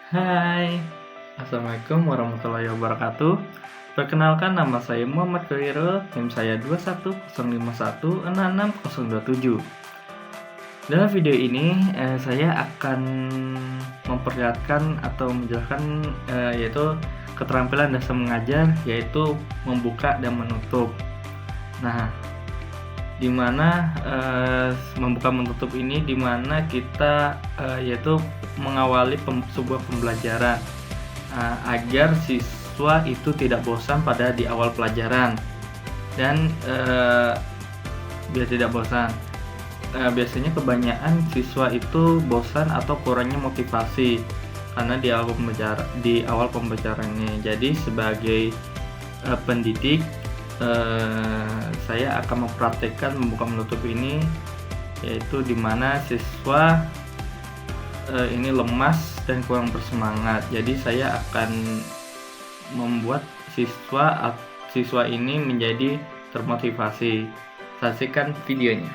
Hai, Assalamualaikum warahmatullahi wabarakatuh. Perkenalkan, nama saya Muhammad Khairul, NIM saya 21051666027. Dalam video ini saya akan memperlihatkan atau menjelaskan yaitu keterampilan dasar mengajar, yaitu membuka dan menutup. Nah, dimana membuka menutup ini dimana kita yaitu mengawali sebuah pembelajaran agar siswa itu tidak bosan pada di awal pelajaran dan biar tidak bosan. Biasanya kebanyakan siswa itu bosan atau kurangnya motivasi karena di awal pembelajarannya. Jadi sebagai pendidik, saya akan mempraktekkan membuka menutup ini, yaitu dimana siswa ini lemas dan kurang bersemangat. Jadi saya akan membuat siswa ini menjadi termotivasi. Saksikan videonya.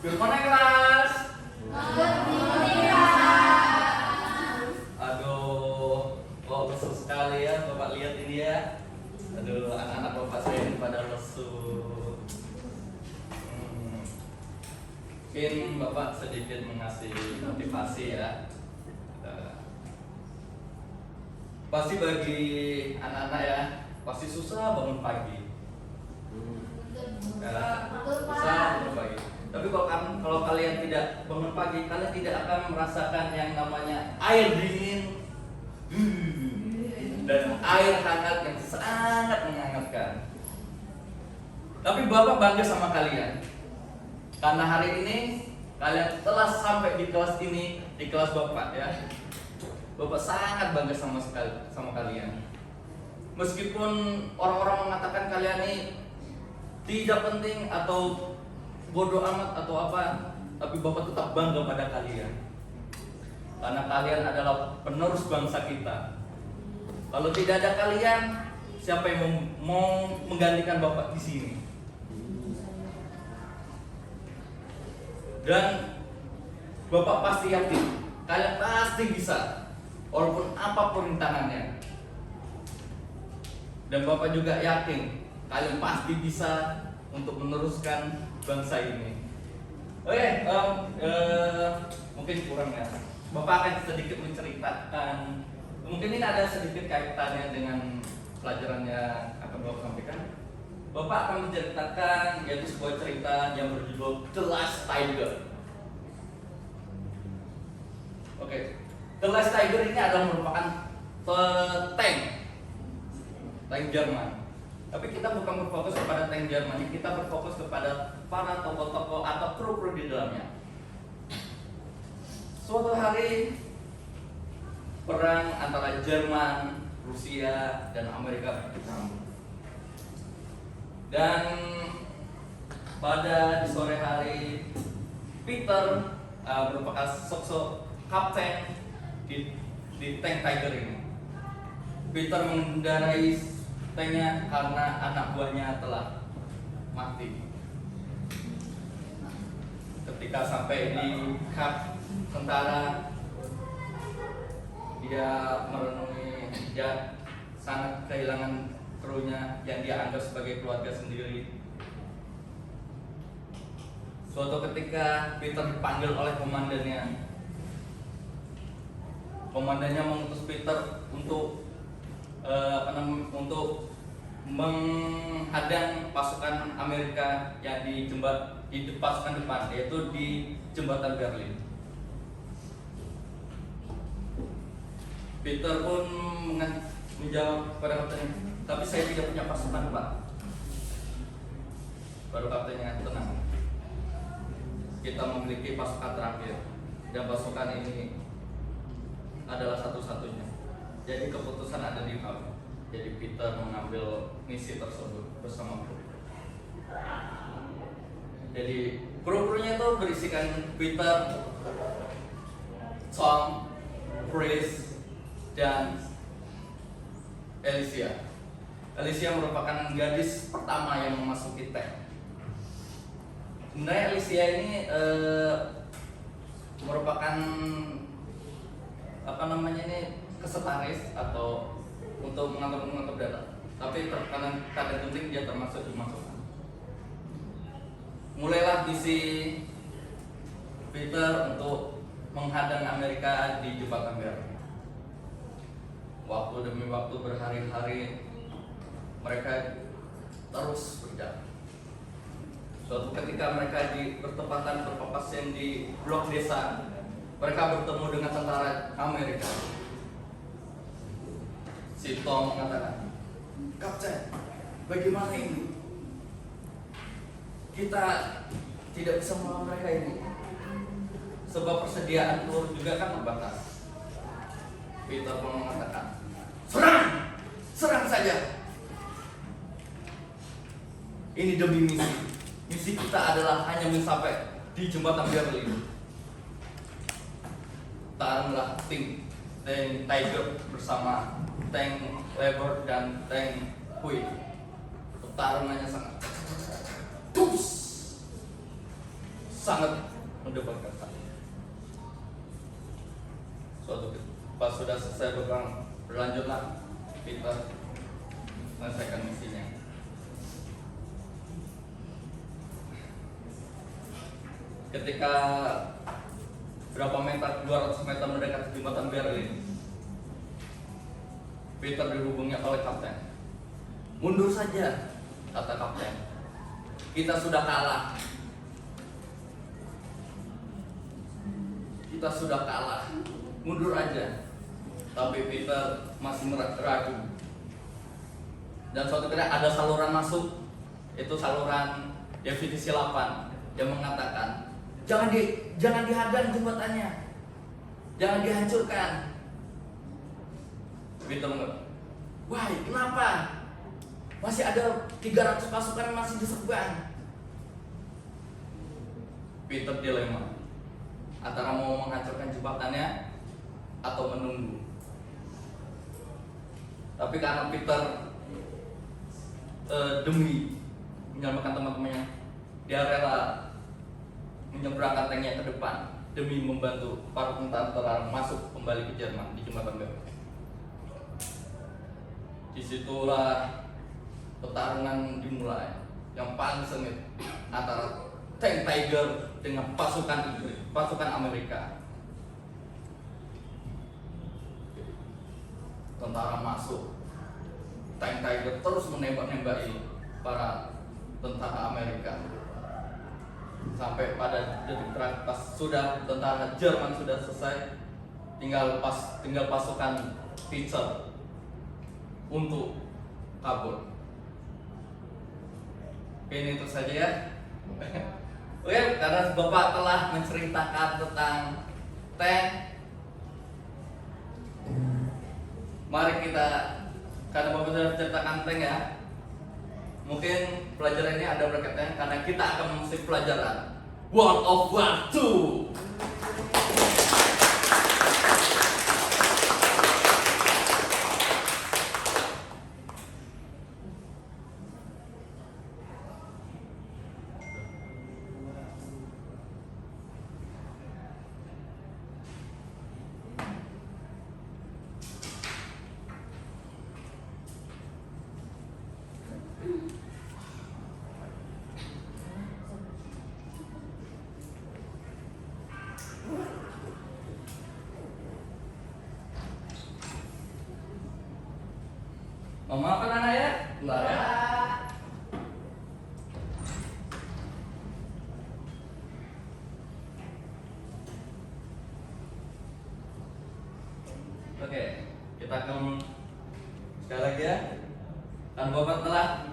Good morning, kelas. Aduh, kok lesu sekali ya, Bapak lihat ini ya. Aduh, anak-anak Bapak saya ini pada lesu. Mungkin Bapak sedikit mengasih motivasi ya. Pasti bagi anak-anak ya, pasti susah bangun pagi. Susah bangun pagi. Tapi kalau kalian tidak bangun pagi, kalian tidak akan merasakan yang namanya air dingin dan air hangat yang sangat menghangatkan. Tapi Bapak bangga sama kalian, karena hari ini kalian telah sampai di kelas ini, di kelas Bapak ya. Bapak sangat bangga sama kalian. Meskipun orang-orang mengatakan kalian ini tidak penting atau bodoh amat atau apa, tapi Bapak tetap bangga pada kalian, karena kalian adalah penerus bangsa kita. Kalau tidak ada kalian, siapa yang mau menggantikan Bapak di sini? Dan Bapak pasti yakin kalian pasti bisa, walaupun apapun rintangannya. Dan Bapak juga yakin kalian pasti bisa untuk meneruskan bangsa ini. Oke, mungkin kurang ya. Bapak akan sedikit menceritakan. Mungkin ini ada sedikit kaitannya dengan pelajaran yang akan Bapak sampaikan. Bapak akan menceritakan yaitu sebuah cerita yang berjudul The Last Tiger. Oke, The Last Tiger ini adalah merupakan tank Jerman. Tapi kita bukan berfokus kepada tank Jerman, kita berfokus kepada para tokoh-tokoh atau kru-kru di dalamnya. Suatu hari perang antara Jerman, Rusia, dan Amerika berkecamuk. Dan pada di sore hari, Peter merupakan sosok kapten di tank Tiger ini. Peter mengendarai tanknya karena anak buahnya telah mati. Ketika sampai di kap tentara, dia merenungi, dia sangat kehilangan krunya yang dia anggap sebagai keluarga sendiri. Suatu ketika Peter dipanggil oleh komandannya. Komandannya mengutus Peter untuk menghadang pasukan Amerika yang di pasukan depan, yaitu di jembatan Berlin. Peter pun menjawab kepada kaptennya, tapi saya tidak punya pasukan, Pak. Baru kaptennya, tenang, kita memiliki pasukan terakhir, dan pasukan ini adalah satu-satunya. Jadi keputusan ada di kamu. Jadi Peter mengambil misi tersebut bersama kru. Jadi kru-krunya itu berisikan Peter, Tom, Chris, dan Alicia. Alicia merupakan gadis pertama yang memasuki tank. Sebenarnya Alicia ini merupakan apa namanya ini kesetaris atau untuk mengatur data, tapi tekanan penting dia termasuk dimasukkan. Mulailah misi Peter untuk menghadang Amerika di jembatan Berlin. Waktu demi waktu, berhari-hari mereka terus berjalan. Suatu ketika mereka bertepatan berpapasan di blok desa, mereka bertemu dengan tentara Amerika. Si Tom mengatakan, "Kapten, bagaimana ini? Kita tidak bisa melawan mereka ini. Sebab persediaan peluru juga kan terbatas." Peter pun mengatakan, "Serang! Serang saja! Ini demi misi. Misi kita adalah hanya mencapai di jembatan Berlin." Tarunglah tank Tiger bersama tank Leopard dan tank Hui. Pertarungannya sangat mendebarkan. Suatu pas sudah selesai berperang, berlanjutlah Peter menyelesaikan misinya. Ketika berapa meter, 200 meter mendekati jembatan Berlin, Peter dihubungi oleh kapten. "Mundur saja," kata kapten. "Kita sudah kalah. Kita sudah kalah. Mundur aja." Tapi Peter masih ragu. Dan suatu ketika ada saluran masuk, itu saluran divisi 8 yang mengatakan, Jangan dihadang jembatannya. Jangan dihancurkan." Peter mengatakan, "Wah, kenapa? Masih ada 300 pasukan masih diserang." Peter dilema antara mau menghancurkan jembatannya atau menunggu. Tapi karena Peter demi menyelamatkan teman-temannya, dia rela menyeberangkan tanknya ke depan demi membantu para tentara masuk kembali ke Jerman di jembatan Berlin. Disitulah pertarungan dimulai yang paling sengit antara tank Tiger dengan pasukan Inggris, pasukan Amerika. Tentara masuk, tank Tiger terus menembak-nembaki para tentara Amerika. Sampai pada detik terakhir, pas sudah tentara Jerman sudah selesai, tinggal pasukan Peter untuk kabur. Ini itu saja ya. Oke, karena Bapak telah menceritakan tentang tank, mari kita, karena Bapak sudah menceritakan tank ya, mungkin pelajaran ini ada berkaitannya karena kita akan mengusik pelajaran World of War II. Mama apa anak ya? Bentar ya. Oke, kita akan sekali lagi ya. Dan Bapak telah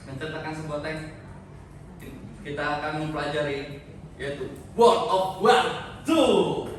menceritakan sebuah teks, kita akan mempelajari yaitu World of War II.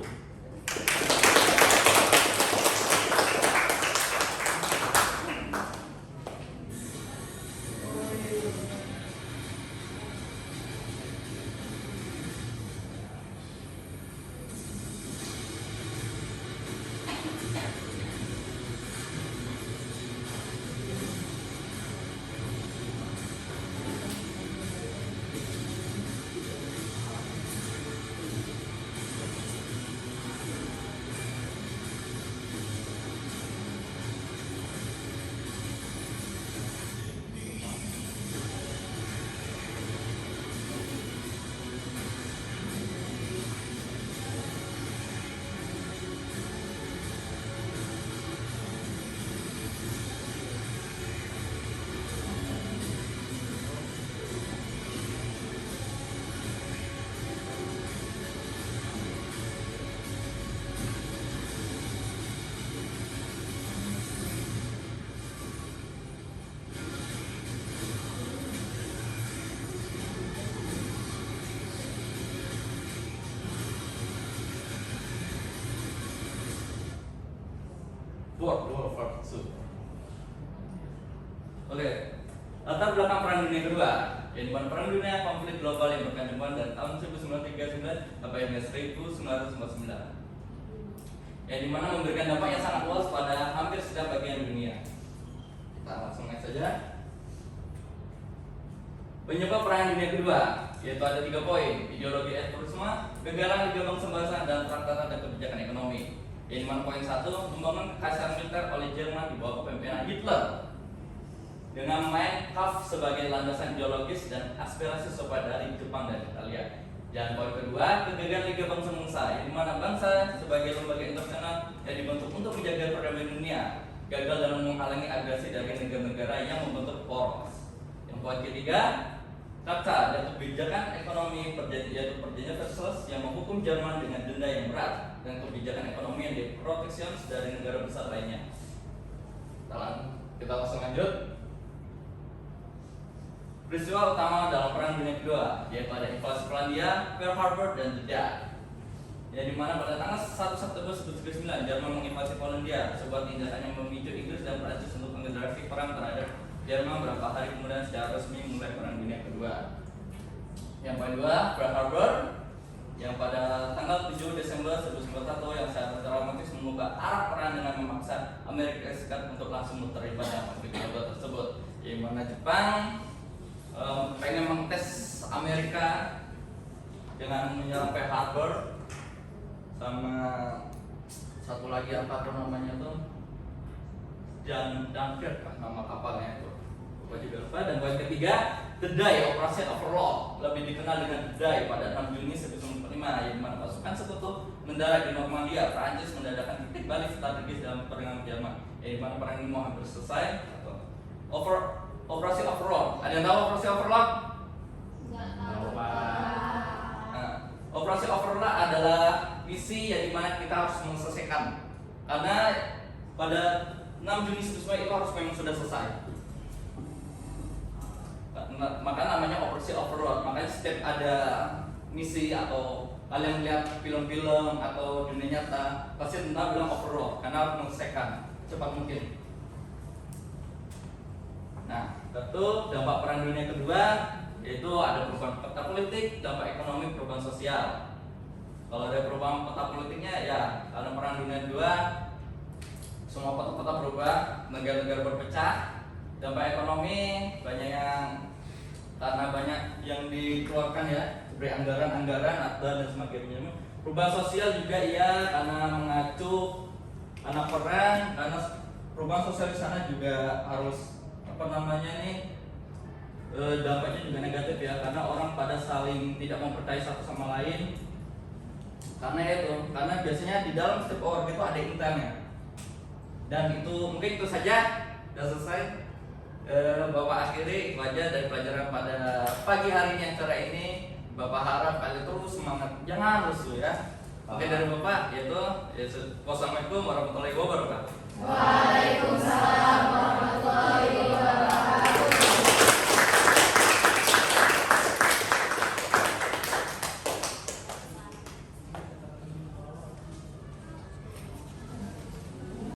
latar belakang Perang Dunia Kedua, yang dimana Perang Dunia konflik global yang berkelanjutan dari tahun 1939 sampai dengan 1949, yang dimana memberikan dampak yang sangat luas pada hampir setiap bagian dunia. Kita langsung naik saja. Penyebab Perang Dunia Kedua, yaitu ada 3 poin: ideologi ekstremisme, kegagalan Liga Bangsa-Bangsa, dan traktat dan kebijakan ekonomi. Yang dimana poin 1, membangun kekaisaran militer oleh Jerman di bawah kepemimpinan Hitler dengan Mein Kampf sebagai landasan ideologis dan aspirasi sobat dari Jepang dan Italia. Dan poin kedua, kegagalan Liga Bangsa-Bangsa, yang dimana bangsa sebagai lembaga internasional yang dibentuk untuk menjaga perdamaian dunia gagal dalam menghalangi agresi dari negara-negara yang membentuk poros. Yang poin ketiga, traktat dan kebijakan ekonomi yaitu perjanjian Versailles yang menghukum Jerman dengan denda yang berat dan kebijakan ekonomi yang diproteksionis dari negara besar lainnya. Kita langsung lanjut. Peristiwa utama dalam Perang Dunia Kedua yaitu ada invasi Polandia, Pearl Harbor, dan Jeddah. Yang dimana pada tanggal 1 September 1939 Jerman menginvasi Polandia, sebuah tindakan yang memicu Inggris dan Prancis untuk menggenerasi perang terhadap Jerman beberapa hari kemudian secara resmi mulai Perang Dunia Kedua. Yang poin 2, Pearl Harbor, yang pada tanggal 7 Desember 1941 yang secara dramatis membuka arah perang dengan memaksa Amerika Serikat untuk langsung terlibat dalam konflik global tersebut. Yang mana Jepang pengen mengtes Amerika dengan menyerang Pearl Harbor, sama satu lagi apa namanya tuh, Dunkirk nama kapalnya itu. Juga lupa. Dan poin ketiga, The Day, Operation Overlord, lebih dikenal dengan The Day, pada 6 Juni 1945, yang mana pasukan sekutu mendarat di Normandia. Prancis mendadakan titik balik strategis dalam perang Jerman, yang mana perang ini mau hampir selesai. Operasi Overlord, ada yang tahu Operasi Overlord? Operasi Overlord adalah misi yang dimana kita harus menyelesaikan, karena pada 6 Juni 1945 itu harus memang sudah selesai. Maka namanya Operasi Overlord. Makanya setiap ada misi atau kalian lihat film-film atau dunia nyata pasti tentang bilang overlord, karena harus menyelesaikan cepat mungkin. Nah, tentu dampak Perang Dunia Kedua yaitu ada perubahan peta politik, dampak ekonomi, perubahan sosial. Kalau ada perubahan peta politiknya, ya karena Perang Dunia Kedua semua peta-peta berubah, negara-negara berpecah. Dampak ekonomi karena banyak yang dikeluarkan ya, seperti anggaran dan sebagainya. Perubahan sosial juga iya, karena mengacu karena perang, karena perubahan sosial di sana juga harus dampaknya juga negatif ya, karena orang pada saling tidak mempercayai satu sama lain. Karena biasanya di dalam setiap orang itu ada intannya. Dan mungkin itu saja, sudah selesai. Bapak akhiri aja dari pelajaran pada pagi hari ini acara ini. Bapak harap kalian terus semangat, jangan rusuh ya. Oke, dari Bapak yaitu wassalamualaikum warahmatullahi wabarakatuh. Waalaikumsalam warahmatullahi wabarakatuh.